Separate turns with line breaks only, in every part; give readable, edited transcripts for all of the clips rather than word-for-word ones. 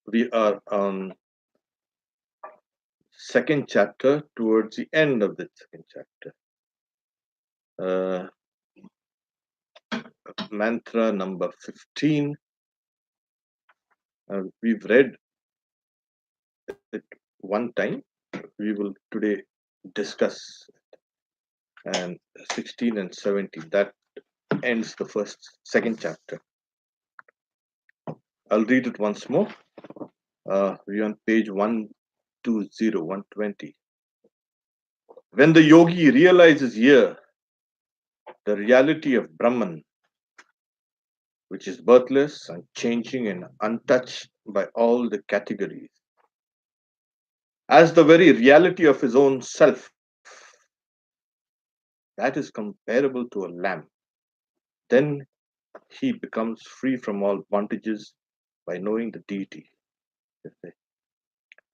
We are on second chapter, towards the end of the second chapter. Uh, Mantra number 15. We've read it one time. We will today discuss and 16 and 17. That ends the second chapter. I'll read it once more. We're on page 120, 120. When the yogi realizes here the reality of Brahman, which is birthless, unchanging, and untouched by all the categories, as the very reality of his own self, that is comparable to a lamb, then he becomes free from all bondages by knowing the deity.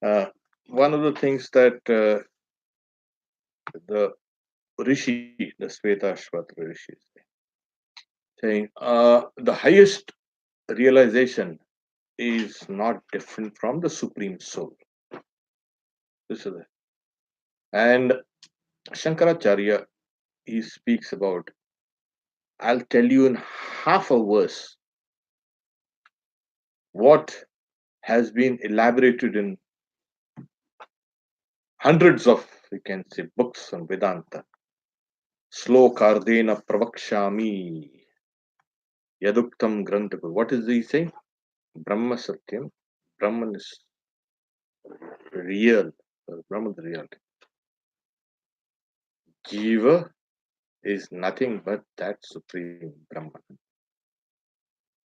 Uh, One of the things that the Rishi, the Svetasvatara Rishi, is saying the highest realization is not different from the Supreme Soul. This is it. And Shankaracharya, he speaks about, I'll tell you in half a verse what has been elaborated in hundreds of, you can say, books on Vedanta. Slokardena pravakshami yaduktam grantaku. What is he saying? Brahma Satyam. Brahman is real. Brahman is real. Jiva is nothing but that supreme Brahman.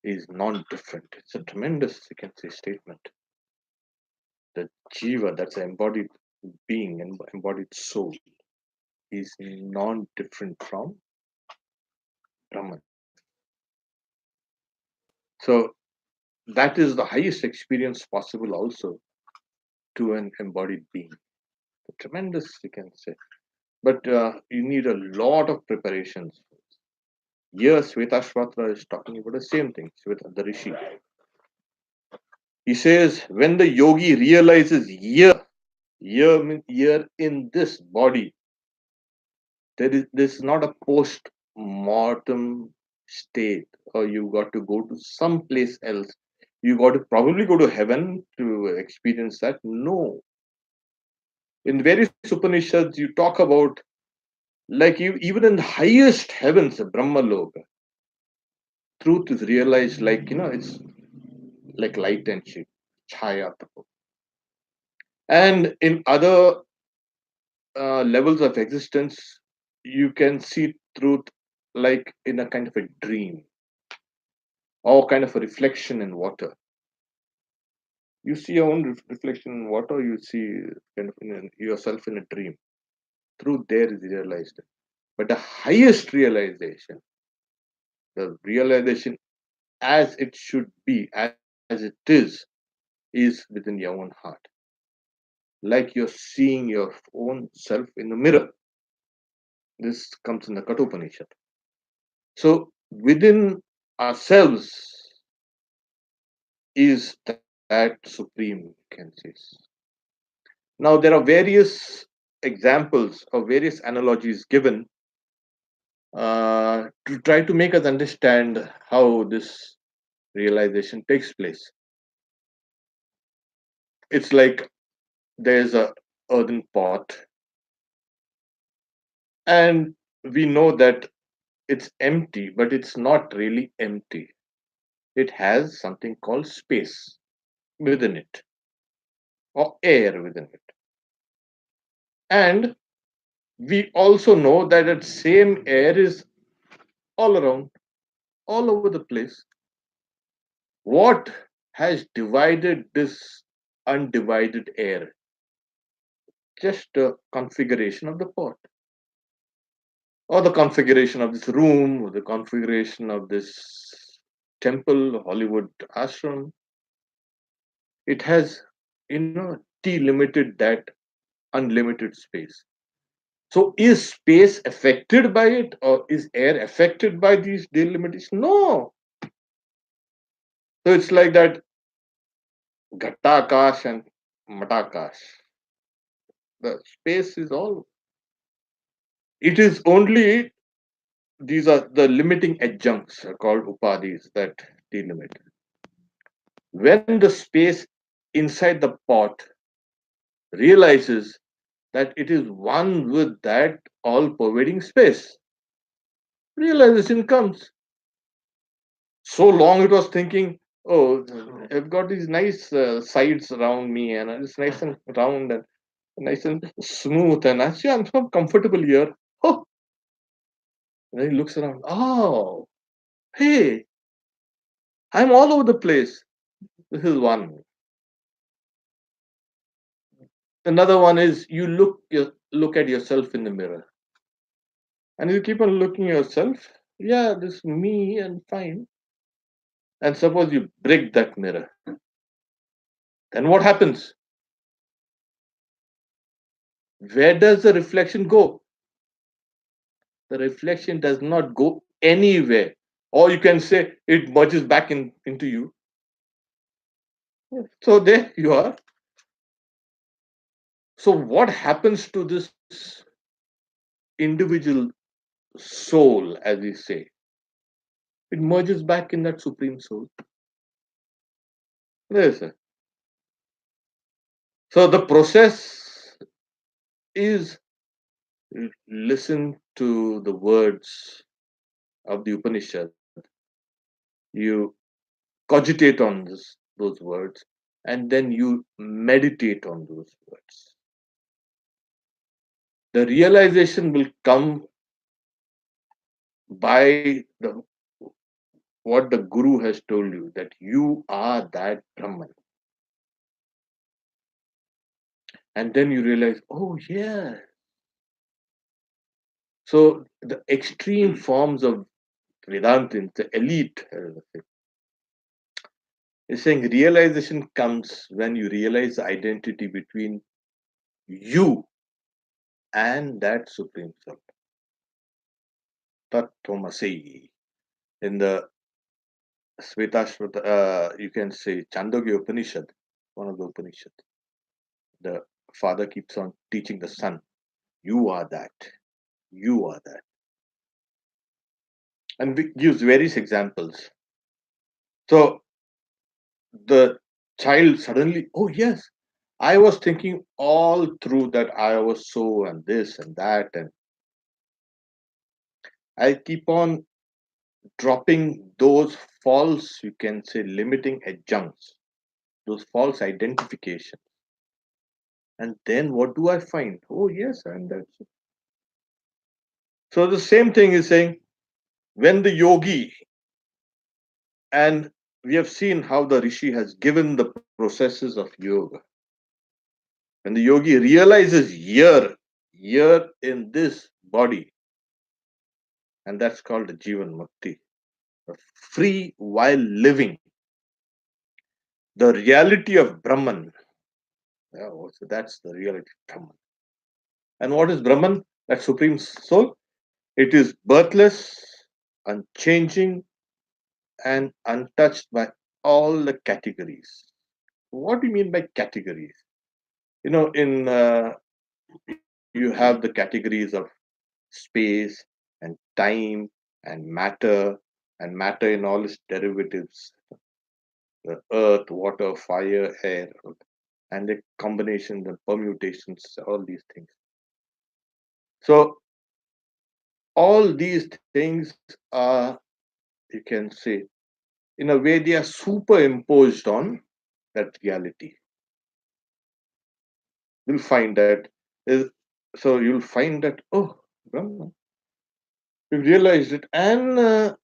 He is non-different. It's a tremendous, you can say, statement. The Jiva, that's an embodied being, and embodied soul, is non-different from Brahman. So that is the highest experience possible also to an embodied being. Tremendous, you can say. But you need a lot of preparations. Here, Svetasvatara is talking about the same thing with the Rishi. He says, when the yogi realizes here means here in this body, this is not a post-mortem state, or you got to go to some place else. You got to probably go to heaven to experience that. No. In various Upanishads, you talk about, like, even in the highest heavens, Brahma Loka, truth is realized like, it's like light and shade, chaya. And in other levels of existence, you can see truth like in a kind of a dream or kind of a reflection in water. You see your own reflection in water, you see kind of yourself in a dream. Truth there is realized. But the highest realization, the realization as it should be, as it is within your own heart. Like you're seeing your own self in the mirror. This comes in the Kathopanishad. So within ourselves is that supreme, can say. Now there are various examples or various analogies given to try to make us understand how this realization takes place. It's like there's a earthen pot, and we know that it's empty, but it's not really empty. It has something called space within it, or air within it. And we also know that that same air is all around, all over the place. What has divided this undivided air? Just the configuration of the pot, or the configuration of this room, or the configuration of this temple, Hollywood ashram. It has, delimited that unlimited space. So is space affected by it, or is air affected by these delimitations? No. So it's like that Ghatakash and Matakash. The space is all. It is only these are the limiting adjuncts called upadis that delimit. When the space inside the pot realizes that it is one with that all pervading space, realization comes. So long it was thinking, oh, I've got these nice sides around me and it's nice and round and nice and smooth, and actually I'm so comfortable here. Oh, and then he looks around. Oh, hey, I'm all over the place. This is one. Another one is you look at yourself in the mirror, and you keep on looking at yourself. Yeah, this is me and fine. And suppose you break that mirror, then what happens? Where does the reflection go? The reflection does not go anywhere, or you can say it merges back into you. So there you are. So what happens to this individual soul, as we say? It merges back in that supreme soul. Yes, sir. So the process is listen to the words of the Upanishad. You cogitate on those words, and then you meditate on those words. The realization will come by the what the Guru has told you, that you are that Brahman. And then you realize, oh yeah. So the extreme forms of Vedanta, the elite, is saying realization comes when you realize the identity between you and that supreme self. Tattvamasi. In the Svetasvatara, you can say Chandogya Upanishad, one of the Upanishads. The father keeps on teaching the son, you are that, you are that. And we gives various examples. So the child suddenly, oh yes, I was thinking all through that I was so and this and that, and I keep on dropping those false, you can say, limiting adjuncts, those false identifications. And then what do I find? Oh yes, and that's it. So the same thing is saying when the yogi, and we have seen how the rishi has given the processes of yoga. When the yogi realizes here in this body, and that's called the jivanmukti, free while living, the reality of Brahman. Yeah, so that's the reality of Brahman. And what is Brahman? That supreme soul. It is birthless, unchanging, and untouched by all the categories. What do you mean by categories? In you have the categories of space and time and matter in all its derivatives, the earth, water, fire, air, and the combinations and permutations, all these things. So all these things are, you can say, in a way they are superimposed on that reality. You'll find that is so you'll find that, oh, Brahman, you realized it, and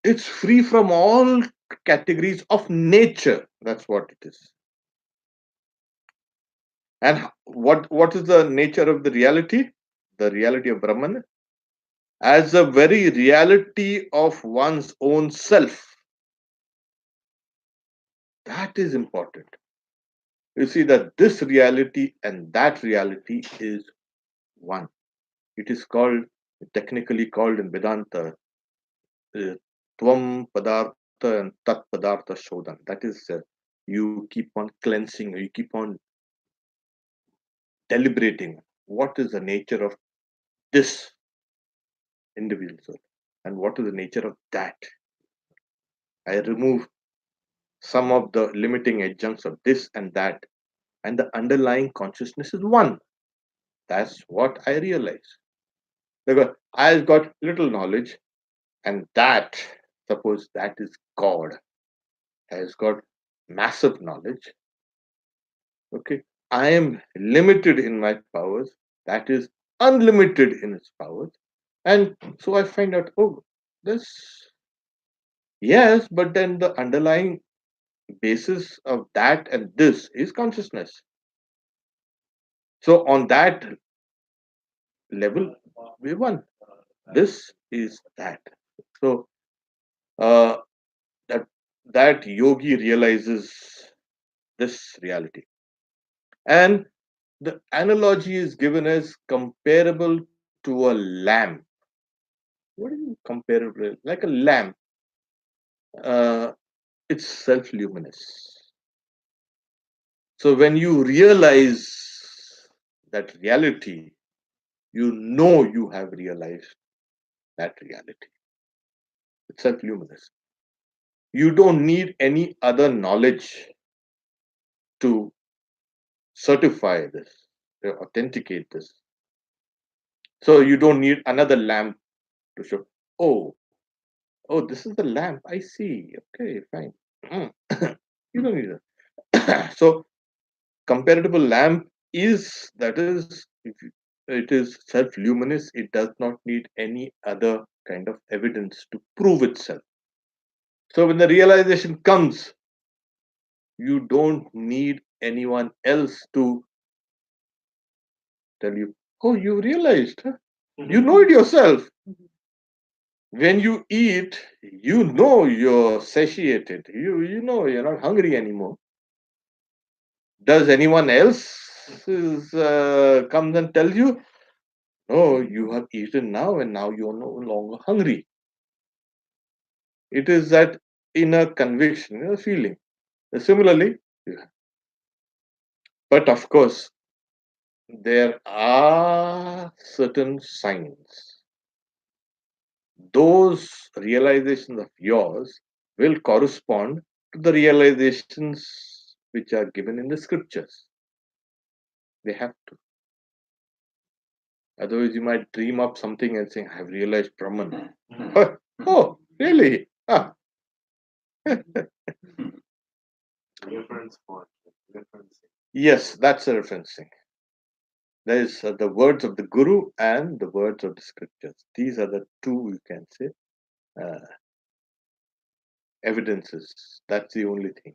it's free from all categories of nature. That's what it is. And what is the nature of the reality? The reality of Brahman as the very reality of one's own self. That is important. You see that this reality and that reality is one. It is called, technically called in Vedanta, Tvam Padartha and Tat Padartha Shodhan. That is You keep on cleansing, you keep on deliberating what is the nature of this individual soul and what is the nature of that. I remove some of the limiting adjuncts of this and that, and the underlying consciousness is one. That's what I realize. Because I've got little knowledge, and that, suppose that is God, has got massive knowledge. Okay, I am limited in my powers, that is unlimited in its powers. And so I find out, oh, this, yes, but then the underlying basis of that and this is consciousness. So on that level, we won. This is that. So uh, that that yogi realizes this reality, and the analogy is given as comparable to a lamp. What is comparable? Like a lamp, uh, it's self-luminous. So when you realize that reality, you know you have realized that reality. It's self-luminous. You don't need any other knowledge to certify this, to authenticate this. So you don't need another lamp to show, oh, oh, this is the lamp. I see. Okay, fine. Mm. You don't need it. So comparable lamp is, that is, if it is self-luminous, it does not need any other kind of evidence to prove itself. So when the realization comes, you don't need anyone else to tell you, oh, you realized, huh? You know it yourself. When you eat, you know you're satiated. You know you're not hungry anymore. Does anyone else comes and tells you, no, you have eaten now and now you're no longer hungry. It is that inner conviction, inner feeling. Similarly, but of course, there are certain signs. Those realizations of yours will correspond to the realizations which are given in the scriptures. They have to. Otherwise, you might dream up something and saying, I have realized Brahman. Oh, really? Ah.
Reference point. Referencing.
Yes, that's a referencing. There is the words of the Guru and the words of the scriptures. These are the two, you can say, uh, evidences. That's the only thing.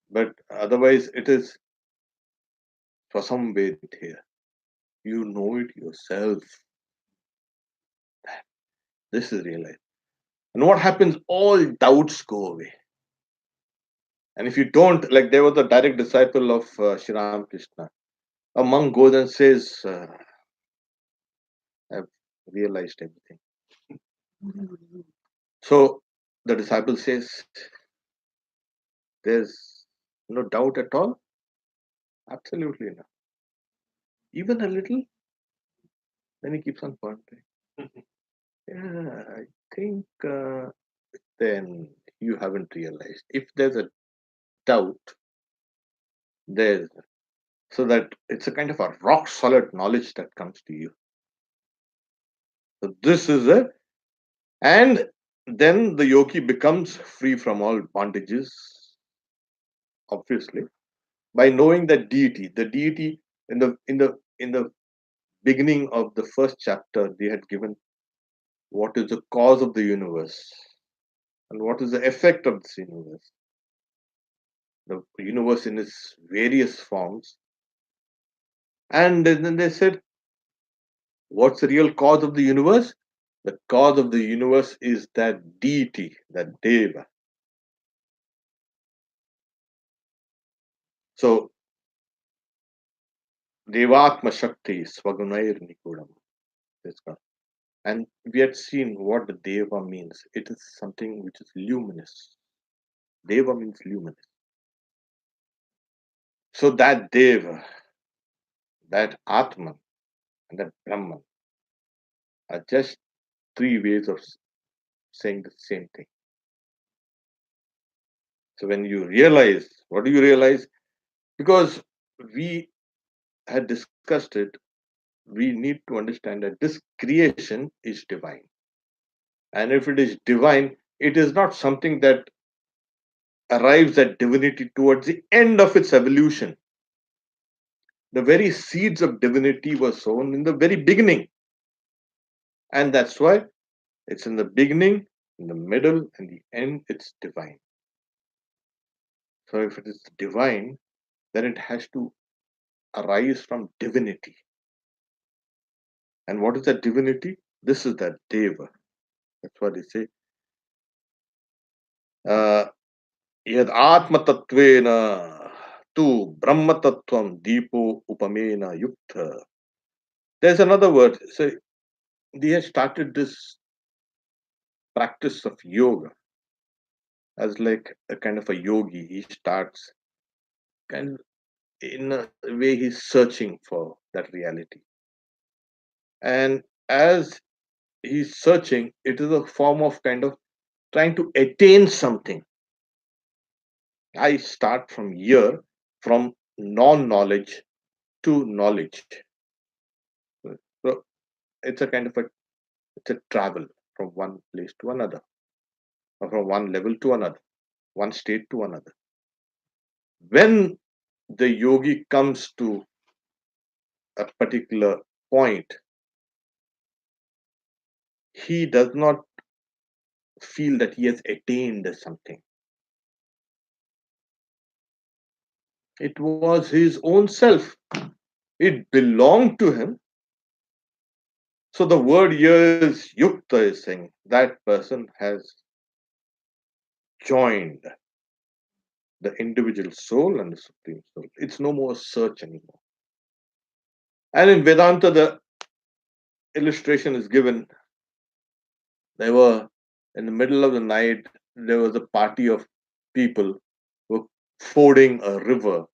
But otherwise, it is for some way here. You know it yourself. This is realized. And what happens? All doubts go away. And if you don't, like there was a direct disciple of Sri Ram Krishna. A monk goes and says, I've realized everything. So the disciple says, there's no doubt at all? Absolutely not. Even a little? Then he keeps on pondering. Yeah, I think then you haven't realized. If there's a doubt, there's, so that it's a kind of a rock solid knowledge that comes to you. So this is a, and then the yogi becomes free from all bondages, obviously, by knowing that deity. The deity in the beginning of the first chapter, they had given what is the cause of the universe and what is the effect of this universe. The universe in its various forms. And then they said, what's the real cause of the universe? The cause of the universe is that deity, that Deva. So, Devatma Shakti Swagunair Nikudam. And we had seen what the Deva means. It is something which is luminous. Deva means luminous. So that Deva, that Atman, and that Brahman are just three ways of saying the same thing. So when you realize, what do you realize? Because we had discussed it, we need to understand that this creation is divine. And if it is divine, it is not something that arrives at divinity towards the end of its evolution. The very seeds of divinity were sown in the very beginning. And that's why it's in the beginning, in the middle, and the end, it's divine. So if it is divine, then it has to arise from divinity. And what is that divinity? This is that Deva. That's what they say. Uh, Yad Atma Tattvena tu Brahma Tattvam Deepo Upamena Yukta. There's another word. So they have started this practice of yoga as like a kind of a yogi. He starts kind of in a way he's searching for that reality. And as he's searching, it is a form of kind of trying to attain something. I start from here, from non-knowledge to knowledge. So it's a kind of a it's a travel from one place to another, or from one level to another, one state to another. When the yogi comes to a particular point, he does not feel that he has attained something. It was his own self. It belonged to him. So the word here is yukta is saying that person has joined the individual soul and the supreme soul. It's no more search anymore. And in Vedanta, the illustration is given. They were in the middle of the night, there was a party of people who were fording a river,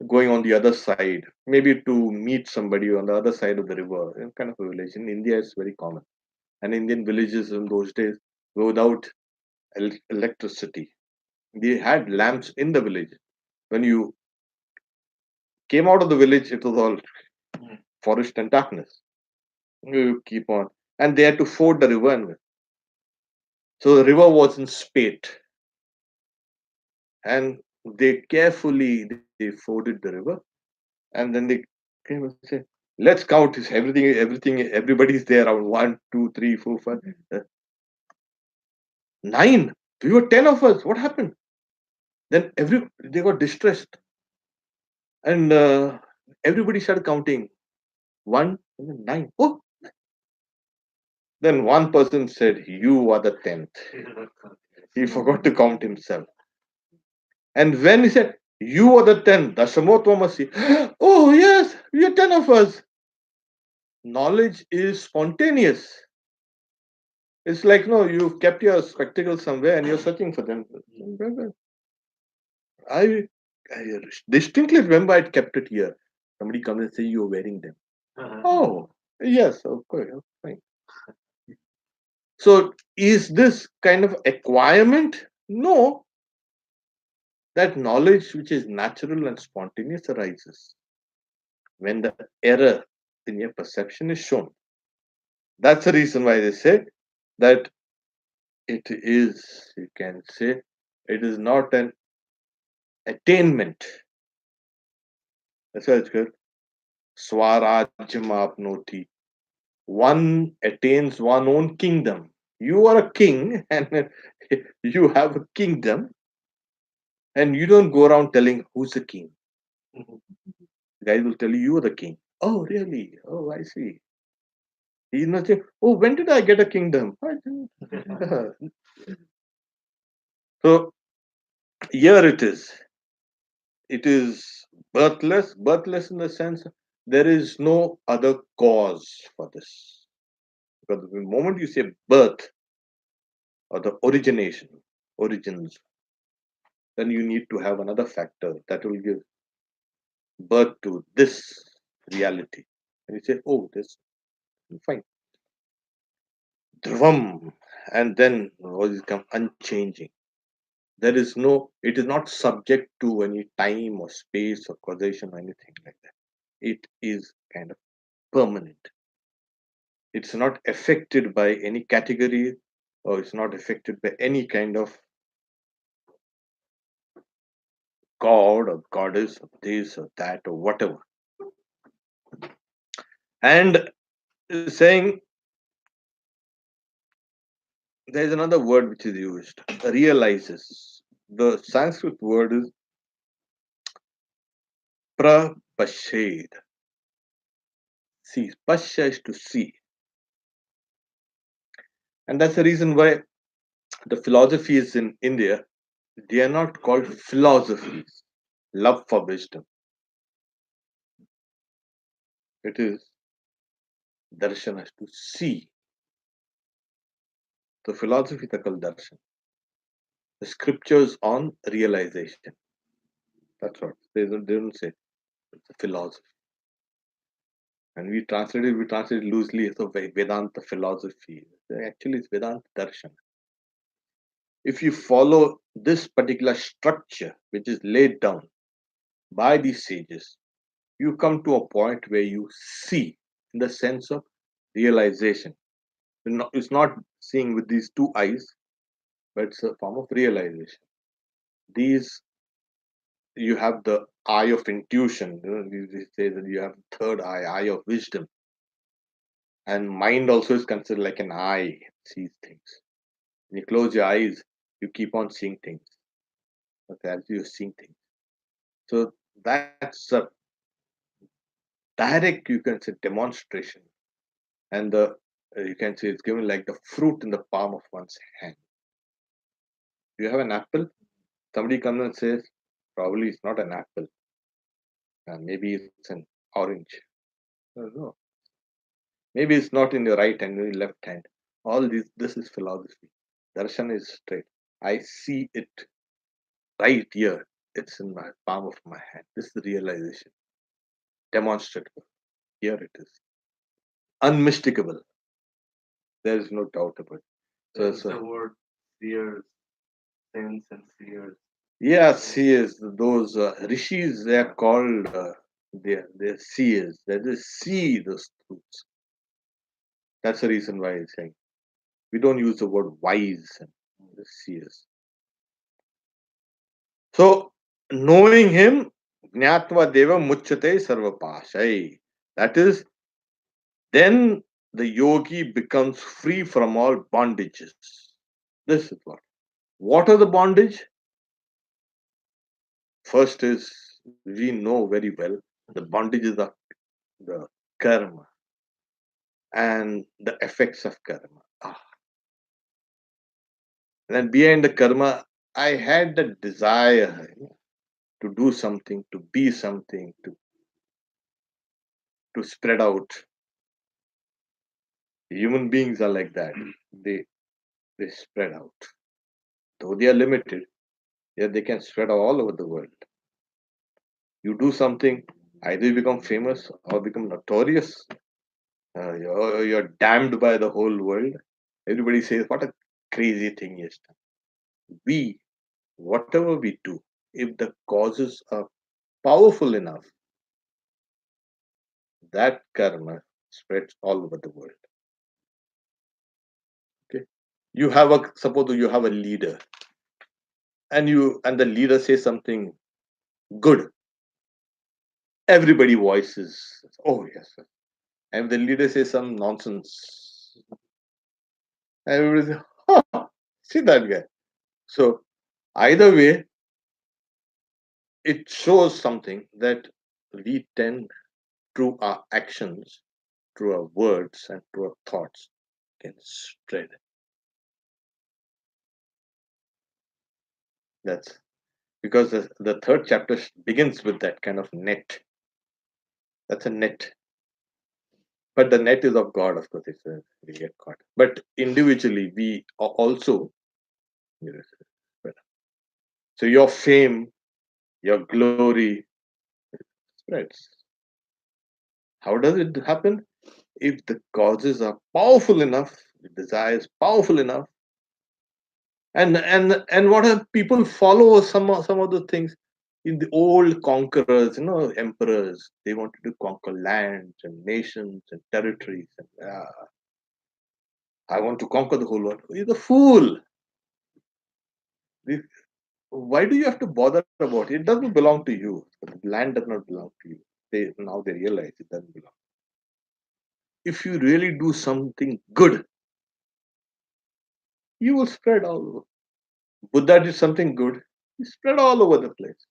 going on the other side, maybe to meet somebody on the other side of the river, kind of a village. In India, it's very common. And Indian villages in those days were without electricity. They had lamps in the village. When you came out of the village, it was all forest and darkness. You keep on. And they had to ford the river. So the river was in spate. And they carefully they forded the river. And then they came and said, let's count is everything, everybody's there around 1, 2, 3, 4, 5. 9. We were 10 of us. What happened? Then they got distressed. And everybody started counting. 1, 9. Oh, then one person said, you are the 10th. He forgot to count himself. And when he said, you are the 10th, Dashamotvamasi. Oh, yes, we are 10 of us. Knowledge is spontaneous. It's like, no, you've kept your spectacles somewhere and you're searching for them. I, I distinctly remember I'd kept it here. Somebody comes and says, you're wearing them. Oh, yes, okay, fine. So, is this kind of acquirement? No, that knowledge which is natural and spontaneous arises when the error in your perception is shown. That's the reason why they say that it is, you can say, it is not an attainment. That's why it's good. Swarajyam apnoti. One attains one own kingdom. You are a king and you have a kingdom, and you don't go around telling who's the king. Guys will tell you you are the king. Oh, really? Oh, I see. He's not saying, oh, when did I get a kingdom? So here it is. It is birthless, birthless in the sense there is no other cause for this. Because the moment you say birth or the origins, then you need to have another factor that will give. birth to this reality. And you say, oh, this fine. Dhruvam. And then what is come unchanging. There is no, it is not subject to any time or space or causation or anything like that. It is kind of permanent. It's not affected by any category, or it's not affected by any kind of god or goddess or this or that or whatever. And saying there's another word which is used, realizes. The Sanskrit word is prapashed. See, pasha is to see. And that's the reason why the philosophies in India, they are not called philosophies. Love for wisdom. It is darshan has to see. The philosophy is called darshan. The scriptures on realization. That's what they don't say. It's a philosophy. And we translate loosely as a Vedanta philosophy. Actually, it's Vedanta darshan. If you follow this particular structure, which is laid down by these sages, you come to a point where you see in the sense of realization. It's not seeing with these two eyes, but it's a form of realization. These, you have the eye of intuition. They say that you have third eye, eye of wisdom. And mind also is considered like an eye, it sees things. When you close your eyes, you keep on seeing things. Okay, as you're seeing things. So that's a direct, you can say, demonstration. And the you can say it's given like the fruit in the palm of one's hand. You have an apple, somebody comes and says, probably it's not an apple, maybe it's an orange. No. Maybe it's not in your right hand, maybe left hand. All this is philosophy. Darshan is straight. I see it right here. It's in my palm of my hand. This is the realization. Demonstrable. Here it is. Unmistakable. There is no doubt about it.
There's the word seers, sense and seers.
Yeah, seers. Those rishis, they are called, they're seers. They just see those truths. That's the reason why I'm saying we don't use the word wise and seers. So, knowing him, jnatva deva muchyate sarvapashai. That is, then the yogi becomes free from all bondages. This is what. What are the bondage? First is, we know very well the bondages of the karma and the effects of karma. And then behind the karma, I had the desire to do something, to be something, to spread out. Human beings are like that. They spread out. Though they are limited, yet they can spread all over the world. You do something, either you become famous or become notorious. You're damned by the whole world. Everybody says, what a crazy thing he has done. We, whatever we do, if the causes are powerful enough, that karma spreads all over the world. Okay. You have a, suppose you have a leader, and the leader says something good. Everybody voices, oh yes, sir. And if the leader says some nonsense, everybody says, huh, see that guy. So either way, it shows something that we tend, through our actions, through our words, and through our thoughts, can spread. That's because the third chapter begins with that kind of net. That's a net. But the net is of God, of course. We get caught. But individually, we are also. So your fame, your glory, spreads. How does it happen? If the causes are powerful enough, the desire is powerful enough, and what have people follow some of the things in the old conquerors, emperors. They wanted to conquer lands and nations and territories. And I want to conquer the whole world. You're the fool. The- Why do you have to bother about it? It doesn't belong to you. The land does not belong to you. Now they realize it doesn't belong. If you really do something good, you will spread all over. Buddha did something good, he spread all over the place.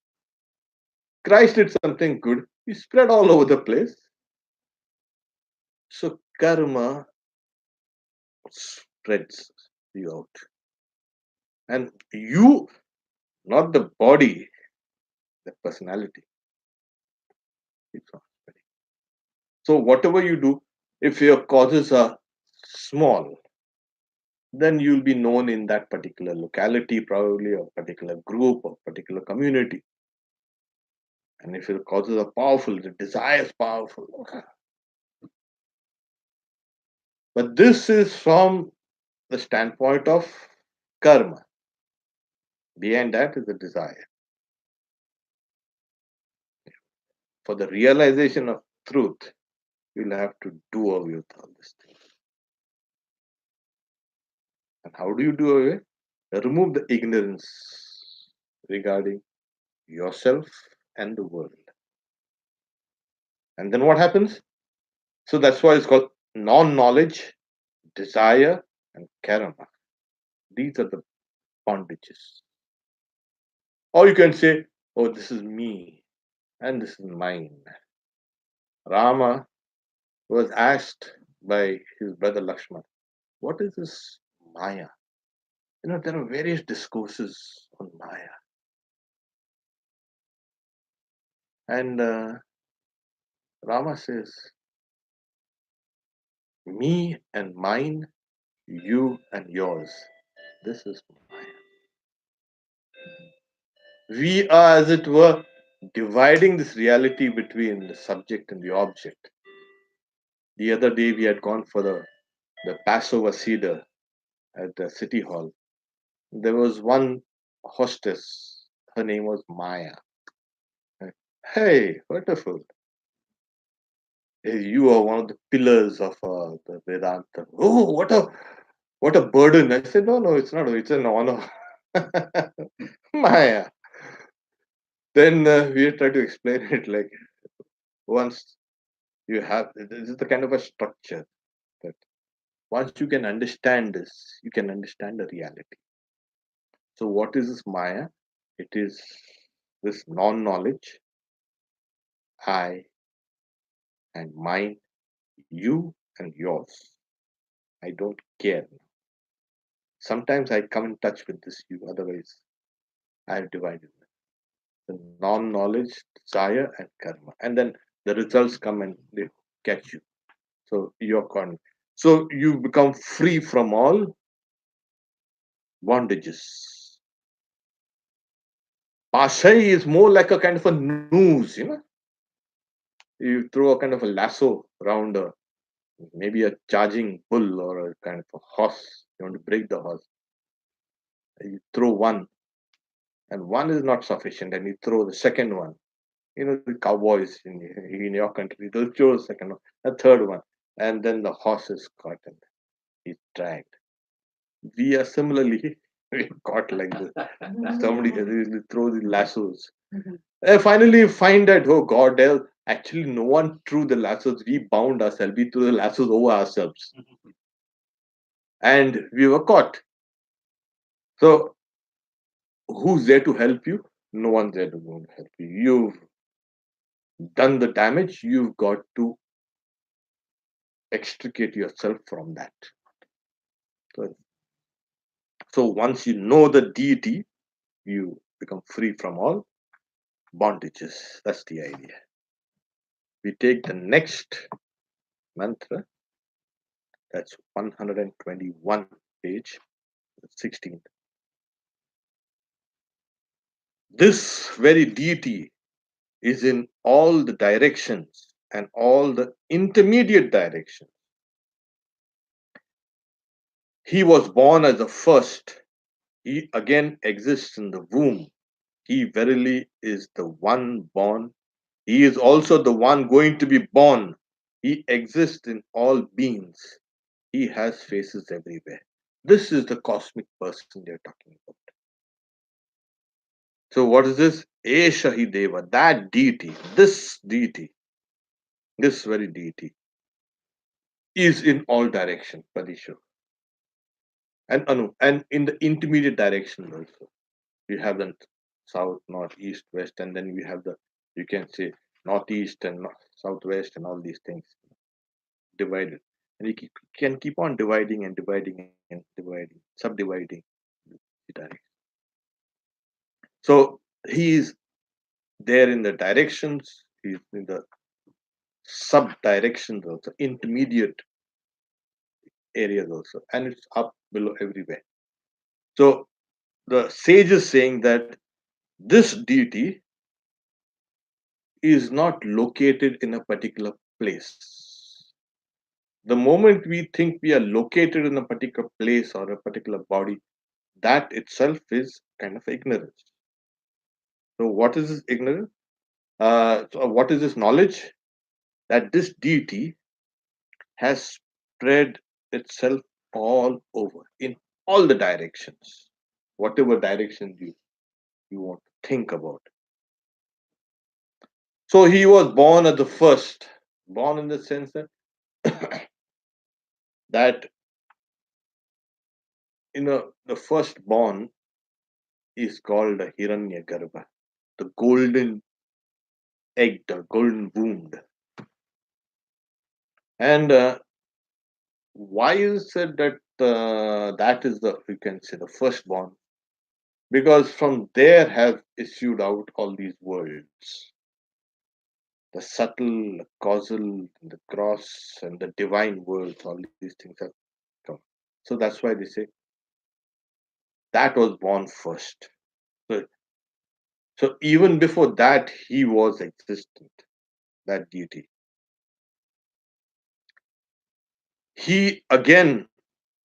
Christ did something good, he spread all over the place. So karma spreads you out. And you, not the body, the personality. It's not spreading. So whatever you do, if your causes are small, then you'll be known in that particular locality, probably, or particular group or particular community. And if your causes are powerful, the desire is powerful. But this is from the standpoint of karma. Behind that is the desire. For the realization of truth, you'll have to do away with all these things. And how do you do away? Remove the ignorance regarding yourself and the world. And then what happens? So that's why it's called non knowledge, desire, and karma. These are the bondages. Or you can say, oh, this is me and this is mine. Rama was asked by his brother Lakshman, what is this Maya? There are various discourses on Maya. And Rama says, me and mine, you and yours. This is Maya. We are, as it were, dividing this reality between the subject and the object. The other day we had gone for the Passover Seder at the city hall. There was one hostess. Her name was Maya. Hey, wonderful. Hey, you are one of the pillars of the Vedanta. Oh, what a burden. I said, no, it's not. It's an honor. Maya. Then we tried to explain it like once you have, this is the kind of a structure that once you can understand this, you can understand the reality. So, what is this Maya? It is this non knowledge, I and mine, you and yours. I don't care. Sometimes I come in touch with this you, otherwise, I have divided the non knowledge, desire, and karma. And then the results come and they catch you. So, you're con. So, you become free from all bondages. Pasai is more like a kind of a noose. You throw a kind of a lasso around maybe a charging bull or a kind of a horse. You want to break the horse. You throw one, and one is not sufficient, and you throw the second one. The cowboys in your country, they'll throw a second one, a third one, and then the horse is caught and he's dragged. We are similarly we're caught like this. Somebody throw the lassos. Finally, you find that, oh God, actually no one threw the lassos. We bound ourselves. We threw the lassos over ourselves. And we were caught. So, who's there to help you? No one's there to help you. You've done the damage. You've got to extricate yourself from that. So, so once you know the deity, you become free from all bondages. That's the idea. We take the next mantra. That's 121 page, 16th. This very deity is in all the directions and all the intermediate directions. He was born as the first. He again exists in the womb. He verily is the one born. He is also the one going to be born. He exists in all beings. He has faces everywhere. This is the cosmic person they're talking about. So, what is this? Eshahi Deva, that deity, this very deity, is in all directions, Padishu. And Anu, and in the intermediate direction also. You have the south, north, east, west, and then we have the, you can say, northeast and southwest and all these things divided. And can keep on dividing and dividing and dividing, subdividing the direction. So he is there in the directions, he's in the sub directions also, intermediate areas also, and it's up below everywhere. So the sage is saying that this deity is not located in a particular place. The moment we think we are located in a particular place or a particular body, that itself is kind of ignorance. So, what is this ignorance? So what is this knowledge? That this deity has spread itself all over in all the directions, whatever direction you want to think about. So, he was born at the first, born in the sense that that the firstborn is called a Hiranyagarbha, the golden egg, the golden wound. And why is it that that is the, you can say, the firstborn? Because from there have issued out all these worlds, the subtle, the causal, the cross, and the divine worlds. All these things have come. So that's why they say that was born first. So, so even before that, he was existent. That deity. He again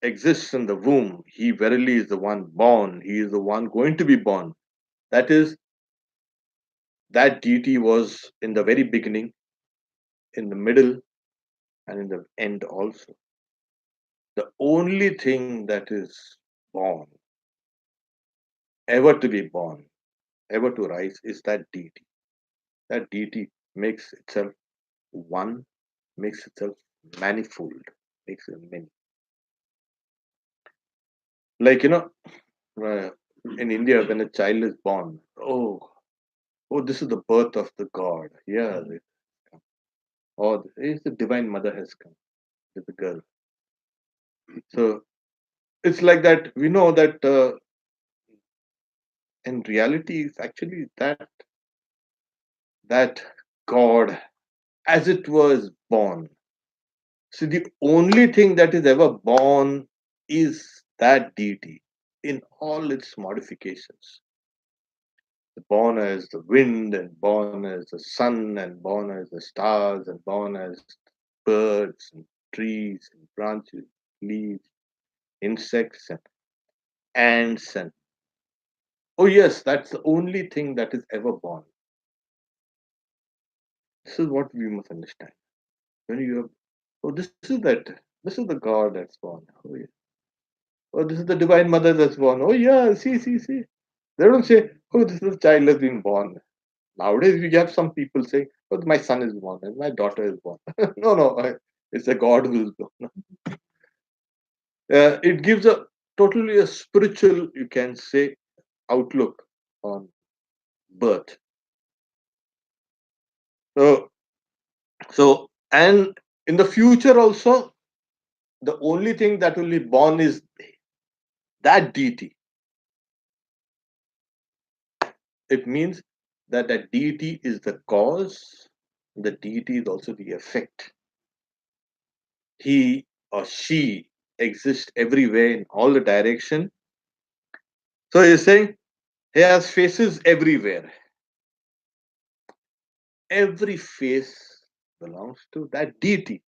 exists in the womb. He verily is the one born. He is the one going to be born. That is, that deity was in the very beginning, in the middle, and in the end also. The only thing that is born, ever to be born, ever to rise, is that deity. That deity makes itself one, makes itself manifold, makes it many. Like, uh, in India, when a child is born, oh, this is the birth of the God. Yeah, they come. Or the divine mother has come with the girl. So it's like that. We know that in reality, it's actually that God, as it was born. So the only thing that is ever born is that deity in all its modifications. Born as the wind, and born as the sun, and born as the stars, and born as birds and trees and branches, leaves, insects and ants, and oh yes, that's the only thing that is ever born. This is what we must understand. When you have, oh, this is the God that's born. Oh yeah. Oh, this is the divine mother that's born. Oh yeah, see. They don't say, oh, this is child has been born. Nowadays, we have some people saying, oh, my son is born and my daughter is born. No, it's a God who is born. It gives a totally a spiritual, you can say, outlook on birth. So, and in the future also, the only thing that will be born is that deity. It means that that deity is the cause, the deity is also the effect. He or she exists everywhere in all the direction. So he's saying he has faces everywhere. every face belongs to that deity.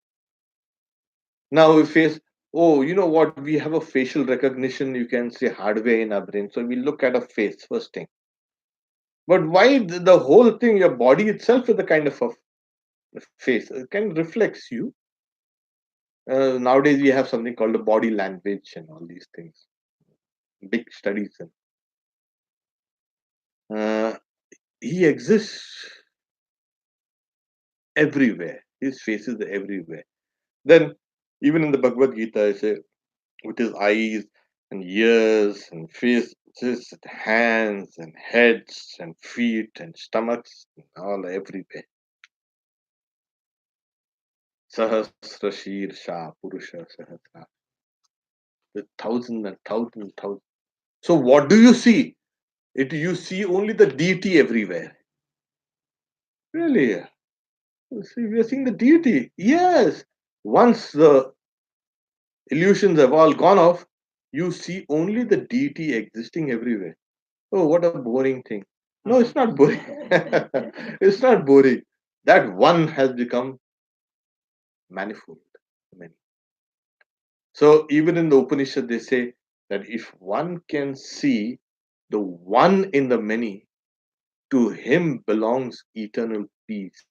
Now, we face, oh, you know what? We have a facial recognition, you can say hardware in our brain. So we look at a face first thing. But why the whole thing, your body itself is the kind of a face. It kind of reflects you. Nowadays, we have something called the body language and all these things. Big studies. Uh, he exists everywhere. His face is everywhere. Then, even in the Bhagavad Gita, I say, with his eyes and ears and faces, and hands and heads and feet and stomachs, all everywhere. Sahasra Shirsha Purusha Sahasra. The thousand and thousand, thousand. So, what do you see? It you see only the deity everywhere. Really? See, we are seeing the deity. Yes. Once the illusions have all gone off, you see only the deity existing everywhere. Oh, what a boring thing. No, it's not boring. It's not boring. That one has become manifold. Many. So even in the Upanishad, they say that if one can see the one in the many, to him belongs eternal peace,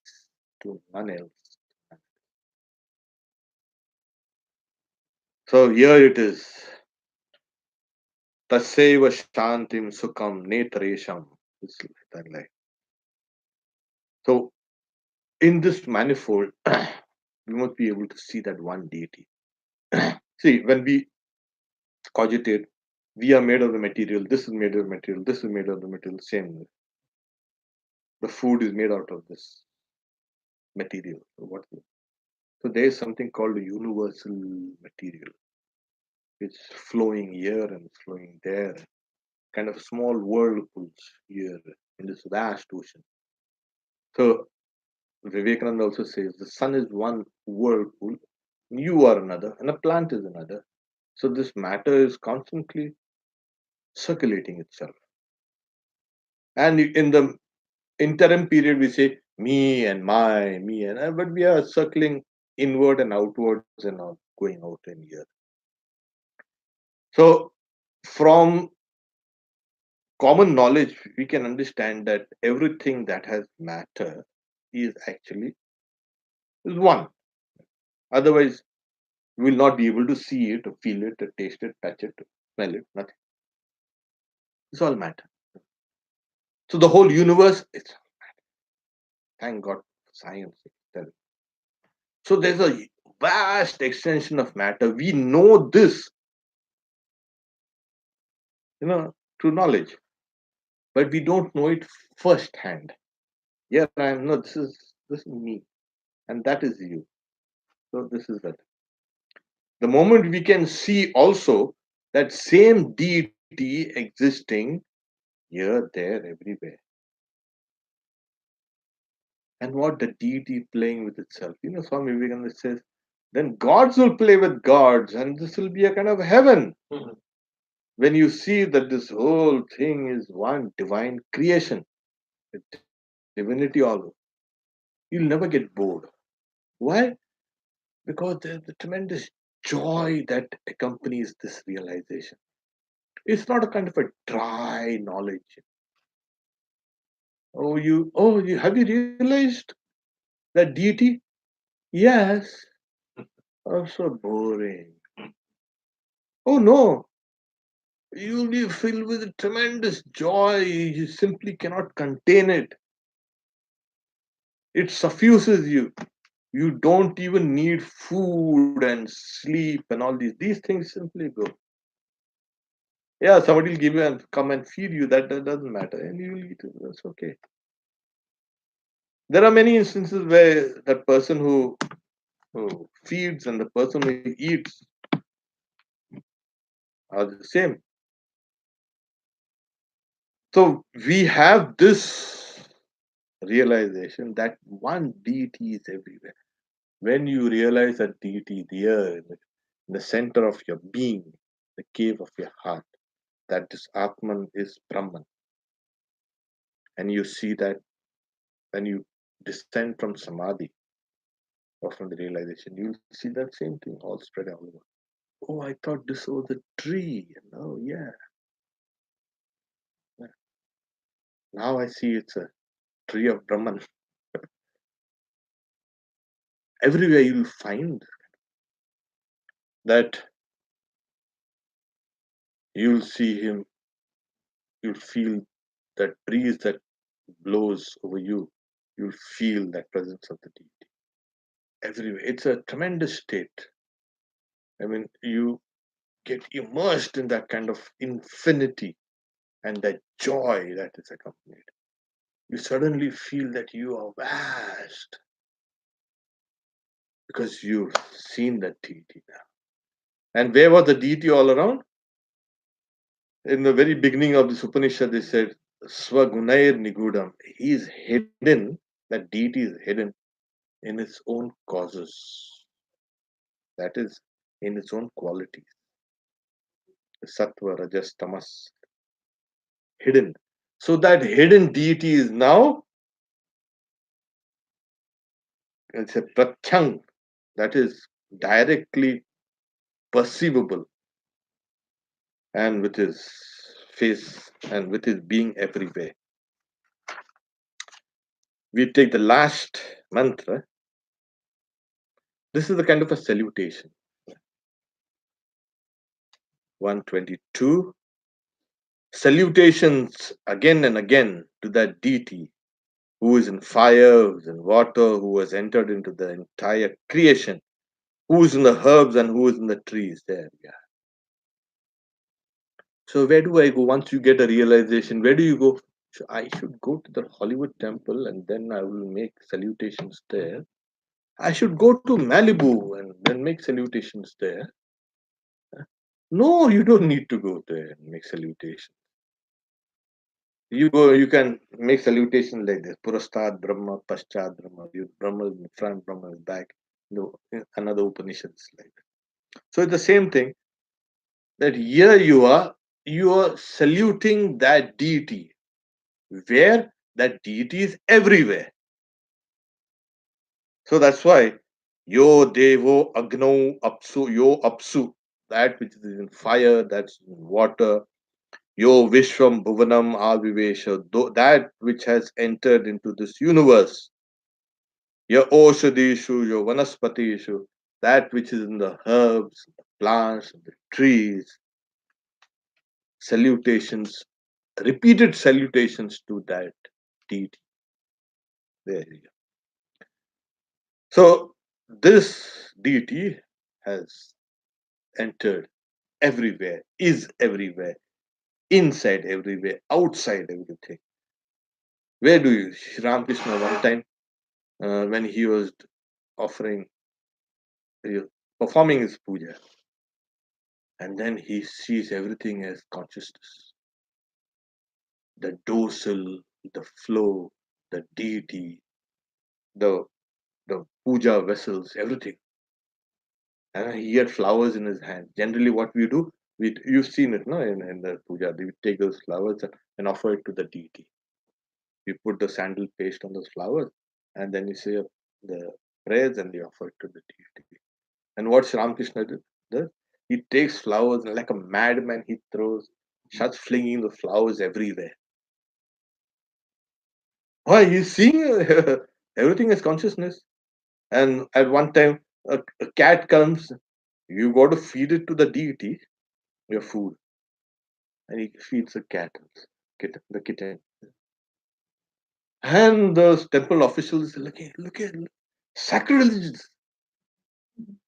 to none else. So here it is. Taseva shantim sukham netresham. It's that like. So in this manifold, we must be able to see that one deity. See, when we cogitate, we are made of the material, this is made of the material, this is made of the material, same. The food is made out of this material. So there is something called a universal material. It's flowing here and flowing there, kind of small whirlpools here in this vast ocean. So Vivekananda also says the sun is one whirlpool, you are another, and a plant is another. So this matter is constantly circulating itself. And in the interim period, we say me and my, me and I, but we are circling inward and outwards and not going out in here. So, from common knowledge, we can understand that everything that has matter is actually is one. Otherwise, we will not be able to see it, or feel it, or taste it, touch it, smell it, nothing. It's all matter. So the whole universe, it's thank God for science. So there's a vast extension of matter. We know this, through knowledge, but we don't know it firsthand. Yeah, I am no. This is me, and that is you. So this is that. The moment we can see also that same deity existing here, there, everywhere, and what the deity playing with itself. Swami Vivekananda says, then gods will play with gods, and this will be a kind of heaven. When you see that this whole thing is one divine creation, a divinity all, you'll never get bored. Why? Because there's the tremendous joy that accompanies this realization. It's not a kind of a dry knowledge. Oh, you have you realized that deity? Yes. Oh, so boring. Oh no, you'll be filled with tremendous joy. You simply cannot contain it. It suffuses you. You don't even need food and sleep and all these things simply go. Yeah, somebody will give you and come and feed you. That doesn't matter, and you will eat it. That's okay. There are many instances where that person who feeds and the person who eats are the same. So we have this realization that one deity is everywhere. When you realize that deity there in the center of your being, the cave of your heart, that this Atman is Brahman, and you see that, and you descend from samadhi or from the realization, you'll see that same thing all spread all over. Oh, I thought this was a tree. Oh, yeah. Yeah. Now I see it's a tree of Brahman. Everywhere you'll find that, you'll see him, you'll feel that breeze that blows over you. You'll feel that presence of the deity everywhere. It's a tremendous state. I mean, you get immersed in that kind of infinity and that joy that is accompanied. You suddenly feel that you are vast because you've seen that deity now. And where was the deity all around? In the very beginning of this Upanishad, they said, Swagunair Nigudam. He is hidden, that deity is hidden in its own causes. That is, in its own qualities. The Sattva, Rajas, Tamas, hidden. So that hidden deity is now, it's a pratyang, that is directly perceivable, and with his face and with his being everywhere. We take the last mantra. This is the kind of a salutation. 122. Salutations again and again to that deity who is in fire, who is in water, who has entered into the entire creation, who is in the herbs and who is in the trees. There, yeah. So where do I go once you get a realization? Where do you go? So I should go to the Hollywood temple and then I will make salutations there. I should go to Malibu and then make salutations there. No, you don't need to go there and make salutations. You go, you can make salutations like this. Purastad Brahma, Paschad Brahma. Brahma is in front, Brahma is back. No, another Upanishad is like that. So it's the same thing that here you are saluting that deity, where that deity is everywhere. So that's why Yo Devo Agno Apsu, Yo Apsu, that which is in fire, that's in water, Yo Vishwam Bhuvanam Avivesha, that which has entered into this universe. Yo Oshadishu, Yo Vanaspatishu, that which is in the herbs, the plants, the trees. Salutations, repeated salutations to that deity. There you go. So this deity has entered everywhere, is everywhere, inside everywhere, outside everything. Where do you? Sri Ramakrishna one time, when he was offering, uh, performing his puja, and then he sees everything as consciousness. The dorsal, the flow, the deity, the puja vessels, everything. And he had flowers in his hand. Generally, what we do, you've seen it, no, in the puja, we take those flowers and offer it to the deity. We put the sandal paste on those flowers, and then you say the prayers and we offer it to the deity. And what Sri Ramakrishna does, he takes flowers and like a madman, he throws, starts flinging the flowers everywhere. Why? He's seeing everything as consciousness. And at one time, a cat comes, you got to feed it to the deity, your food, and he feeds the cat, the kitten. And the temple officials look at, sacrilege.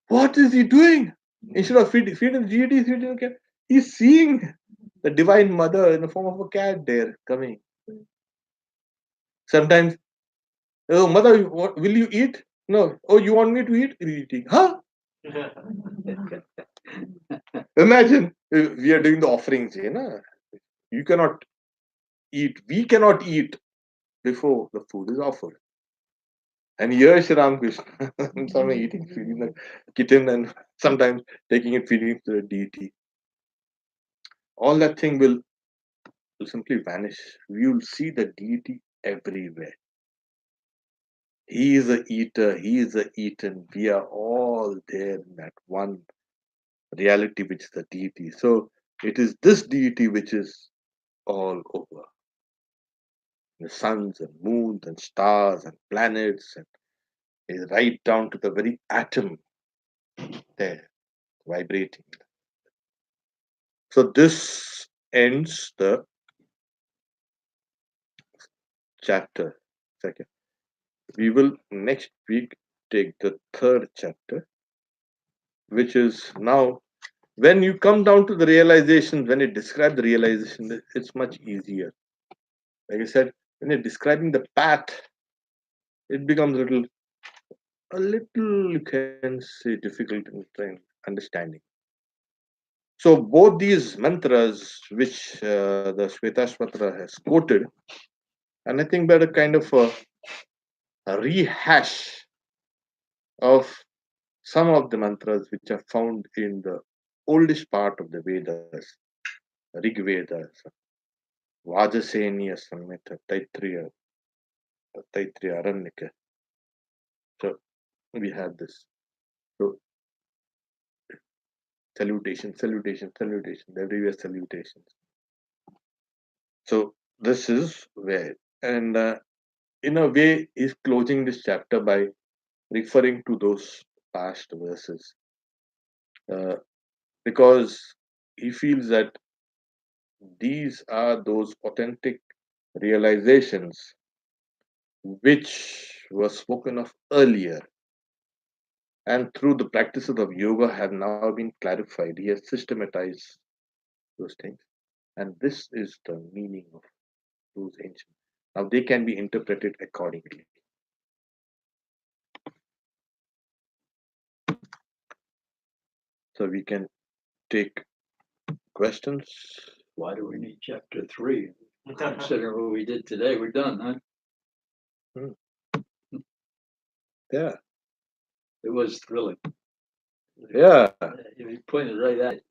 What is he doing? Instead of feeding the deity, he's feeding the cat. He's seeing the divine mother in the form of a cat there coming. Sometimes, oh, mother, what, will you eat? No. Oh, you want me to eat? Eating. Huh? Imagine we are doing the offerings, you know. You cannot eat, we cannot eat before the food is offered. And here Sri Ramakrishna, some eating, feeding the kitten, and sometimes taking it, feeding it to the deity. All that thing will simply vanish. We will see the deity everywhere. He is a eater, he is a eaten. We are all there in that one reality, which is the deity. So it is this deity which is all over. The suns and moons and stars and planets, and is right down to the very atom there, vibrating. So this ends the chapter second. We will next week take the third chapter, which is now when you come down to the realization, when you describe the realization, it's much easier. Like I said, when you're describing the path, it becomes a little, you can say, difficult in understanding. So both these mantras, which the Svetasvatara has quoted, and I think that a kind of a rehash of some of the mantras which are found in the oldest part of the Vedas, Rig Vedas, Vajaseniya Samhita, Taittiriya Aranyaka. So we have this. So salutation, everywhere salutations. So this is where, and in a way, he's closing this chapter by referring to those past verses, uh, because he feels that these are those authentic realizations which were spoken of earlier, and through the practices of yoga have now been clarified. He has systematized those things, and this is the meaning of those ancient. Now they can be interpreted accordingly. So we can take questions.
Why do we need chapter 3? Consider what we did today. We're done, huh?
Hmm. Yeah,
It was thrilling.
yeah.
You pointed right at it.